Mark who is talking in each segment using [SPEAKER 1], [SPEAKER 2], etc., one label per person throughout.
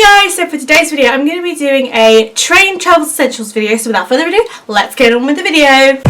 [SPEAKER 1] Hey guys, so for today's video I'm going to be doing a train travel essentials video, so without further ado, let's get on with the video.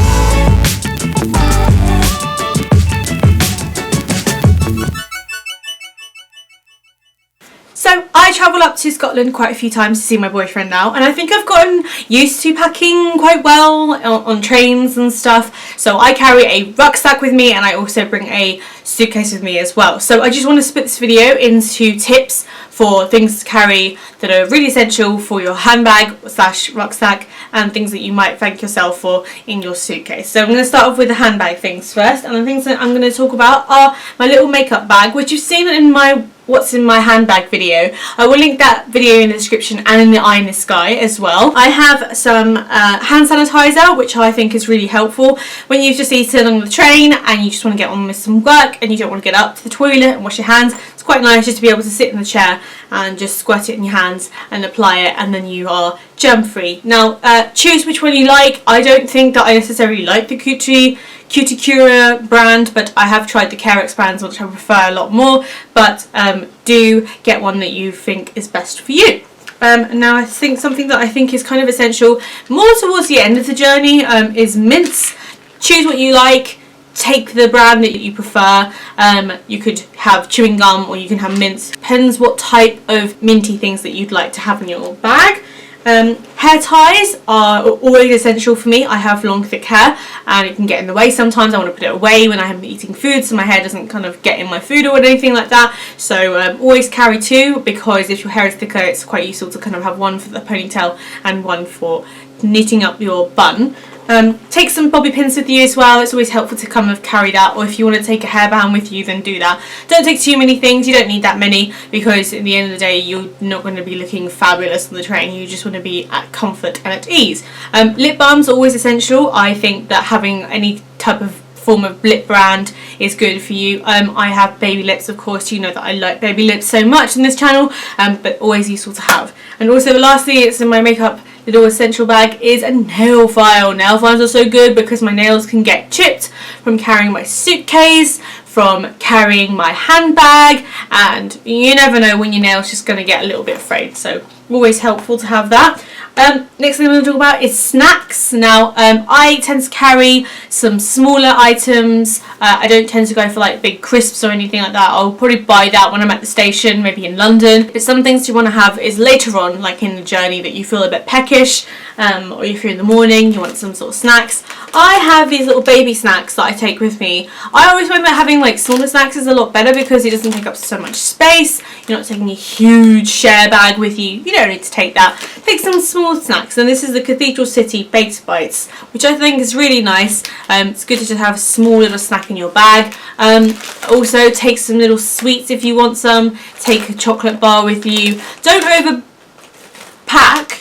[SPEAKER 1] So I travel up to Scotland quite a few times to see my boyfriend now, and I think I've gotten used to packing quite well on trains and stuff. So I carry a rucksack with me and I also bring a suitcase with me as well. So I just want to split this video into tips for things to carry that are really essential for your handbag / rucksack, and things that you might thank yourself for in your suitcase. So I'm going to start off with the handbag things first, and the things that I'm going to talk about are my little makeup bag, which you've seen in my what's in my handbag video. I will link that video in the description and in the eye in the sky as well. I have some hand sanitizer, which I think is really helpful when you've just eaten on the train and you just want to get on with some work and you don't want to get up to the toilet and wash your hands. It's quite nice just to be able to sit in the chair and just squirt it in your hands and apply it, and then you are germ free. Now choose which one you like. I don't think that I necessarily like the Cuticura brand, but I have tried the Carex brands, which I prefer a lot more, but do get one that you think is best for you. Now I think something that I think is kind of essential more towards the end of the journey is mints. Choose what you like, take the brand that you prefer. You could have chewing gum or you can have mints, depends what type of minty things that you'd like to have in your bag. Hair ties are always essential for me. I have long thick hair and it can get in the way sometimes. I want to put it away when I am eating food so my hair doesn't kind of get in my food or anything like that. So always carry two, because if your hair is thicker it's quite useful to kind of have one for the ponytail and one for knitting up your bun. Take some bobby pins with you as well. It's always helpful to kind of carry that, or if you want to take a hairband with you, then do that. Don't take too many things. You don't need that many, because at the end of the day you're not going to be looking fabulous on the train. You just want to be at comfort and at ease. Lip balm's always essential. I think that having any type of form of lip brand is good for you. I have baby lips, of course. You know that I like baby lips so much on this channel, but always useful to have. And also lastly, it's in my makeup little essential bag, is a nail file. Nail files are so good because my nails can get chipped from carrying my suitcase, from carrying my handbag, and you never know when your nail's just going to get a little bit frayed, so always helpful to have that. Next thing I'm going to talk about is snacks. Now I tend to carry some smaller items. I don't tend to go for like big crisps or anything like that. I'll probably buy that when I'm at the station, maybe in London. But some things you want to have is later on, like in the journey, that you feel a bit peckish, or if you're in the morning you want some sort of snacks. I have these little baby snacks that I take with me. I always find that having like smaller snacks is a lot better because it doesn't take up so much space. You're not taking a huge share bag with you. You don't need to take that. Take some small snacks, and this is the Cathedral City Baked Bites, which I think is really nice. It's good to just have a small little snack in your bag. Also take some little sweets if you want some. Take a chocolate bar with you. Don't overpack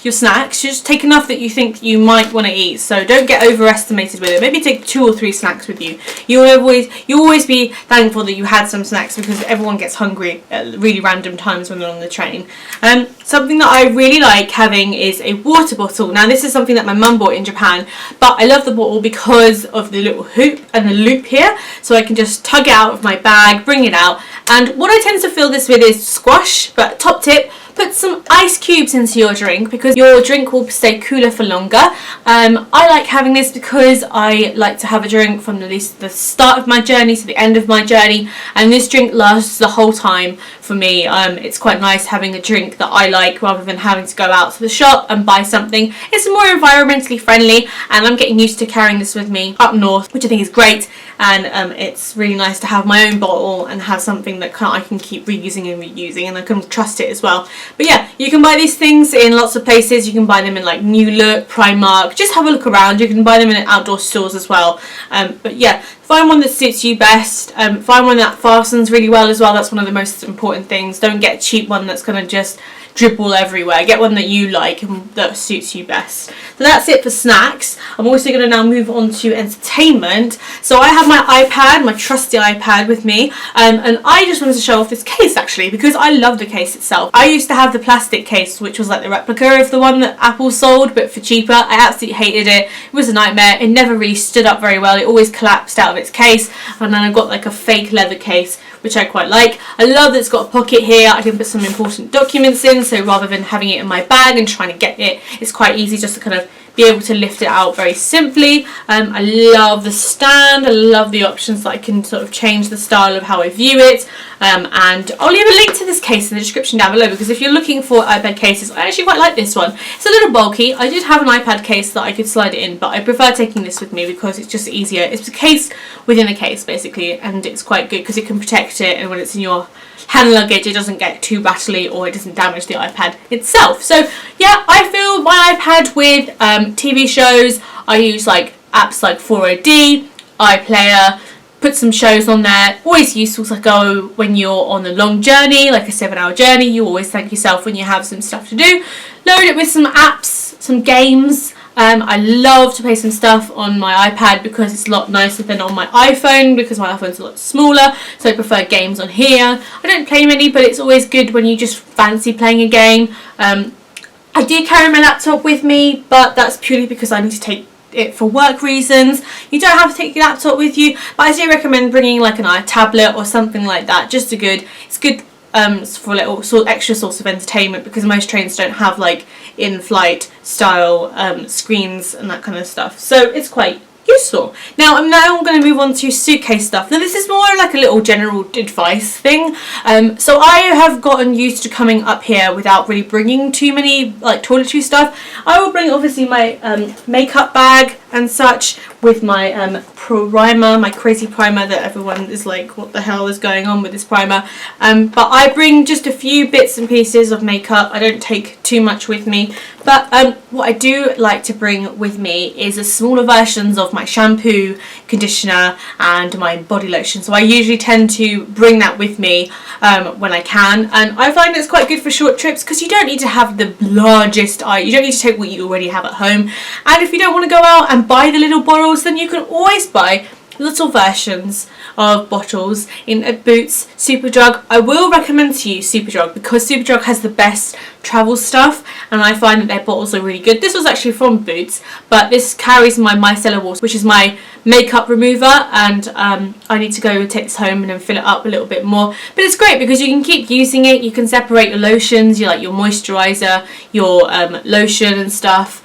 [SPEAKER 1] your snacks, just take enough that you think you might want to eat, so don't get overestimated with it. Maybe take 2 or 3 snacks with you. You'll always be thankful that you had some snacks, because everyone gets hungry at really random times when they're on the train. Something that I really like having is a water bottle. Now this is something that my mum bought in Japan, but I love the bottle because of the little hoop and the loop here, so I can just tug it out of my bag, bring it out. And what I tend to fill this with is squash, but top tip, put some ice cubes into your drink because your drink will stay cooler for longer. I like having this because I like to have a drink from at least the start of my journey to the end of my journey, and this drink lasts the whole time for me. It's quite nice having a drink that I like rather than having to go out to the shop and buy something. It's more environmentally friendly, and I'm getting used to carrying this with me up north, which I think is great. And it's really nice to have my own bottle and have something that I can keep reusing and reusing, and I can trust it as well. But yeah, you can buy these things in lots of places. You can buy them in like New Look, Primark. Just have a look around. You can buy them in outdoor stores as well. But yeah, find one that suits you best. Find one that fastens really well as well. That's one of the most important things. Don't get a cheap one that's going to just dribble everywhere. Get one that you like and that suits you best. So that's it for snacks. I'm also going to now move on to entertainment. So I have my iPad, my trusty iPad with me, and I just wanted to show off this case actually because I love the case itself. I used to have the plastic case, which was like the replica of the one that Apple sold but for cheaper. I absolutely hated it. It was a nightmare. It never really stood up very well. It always collapsed out of of its case, and then I've got like a fake leather case, which I quite like. I love that it's got a pocket here. I can put some important documents in, so rather than having it in my bag and trying to get it, it's quite easy just to kind of be able to lift it out very simply. I love the stand. I love the options that I can sort of change the style of how I view it. And I'll leave a link to this case in the description down below, because if you're looking for iPad cases, I actually quite like this one. It's a little bulky. I did have an iPad case that I could slide it in, but I prefer taking this with me because it's just easier. It's a case within a case basically, and it's quite good because it can protect it, and when it's in your hand luggage it doesn't get too rattly or it doesn't damage the iPad itself. So yeah, I fill my iPad with TV shows. I use like apps like 4OD, iPlayer, put some shows on there. Always useful to go when you're on a long journey, like a 7-hour journey. You always thank yourself when you have some stuff to do. Load it with some apps, some games. I love to play some stuff on my iPad because it's a lot nicer than on my iPhone, because my iPhone's a lot smaller, so I prefer games on here. I don't play many, but it's always good when you just fancy playing a game. I do carry my laptop with me, but that's purely because I need to take it for work reasons. You don't have to take your laptop with you, but I do recommend bringing like an tablet or something like that. It's good for a little extra source of entertainment, because most trains don't have like in-flight style screens and that kind of stuff, so it's quite useful. Now I'm going to move on to suitcase stuff. Now this is more like a little general advice thing. So I have gotten used to coming up here without really bringing too many like toiletry stuff. I will bring obviously my makeup bag and such, with my primer, my crazy primer that everyone is like, what the hell is going on with this primer? But I bring just a few bits and pieces of makeup. I don't take too much with me, but what I do like to bring with me is a smaller versions of my shampoo, conditioner and my body lotion. So I usually tend to bring that with me when I can, and I find it's quite good for short trips because you don't need to have the largest you don't need to take what you already have at home. And if you don't want to go out and buy the little bottles, then you can always buy little versions of bottles in Boots, Superdrug. I will recommend to you Superdrug because Superdrug has the best travel stuff, and I find that their bottles are really good. This was actually from Boots, but this carries my micellar water, which is my makeup remover, and I need to go and take this home and then fill it up a little bit more. But it's great because you can keep using it. You can separate your lotions, your moisturizer, your lotion and stuff.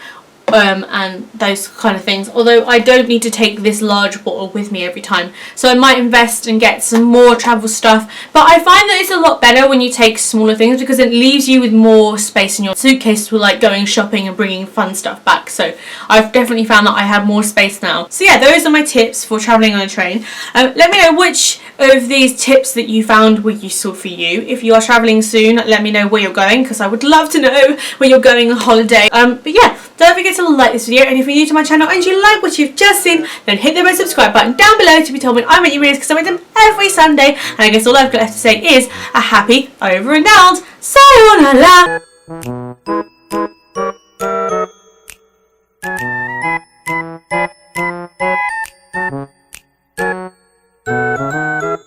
[SPEAKER 1] And those kind of things, although I don't need to take this large bottle with me every time, so I might invest and get some more travel stuff. But I find that it's a lot better when you take smaller things because it leaves you with more space in your suitcase for like going shopping and bringing fun stuff back. So I've definitely found that I have more space now. So yeah, those are my tips for travelling on a train. Let me know which of these tips that you found were useful for you. If you are travelling soon, let me know where you're going, because I would love to know where you're going on holiday. But yeah, don't forget to like this video, and if you're new to my channel and you like what you've just seen, then hit the red subscribe button down below to be told when I make new videos, because I make them every Sunday. And I guess all I've got left to say is a happy over and out sayonara.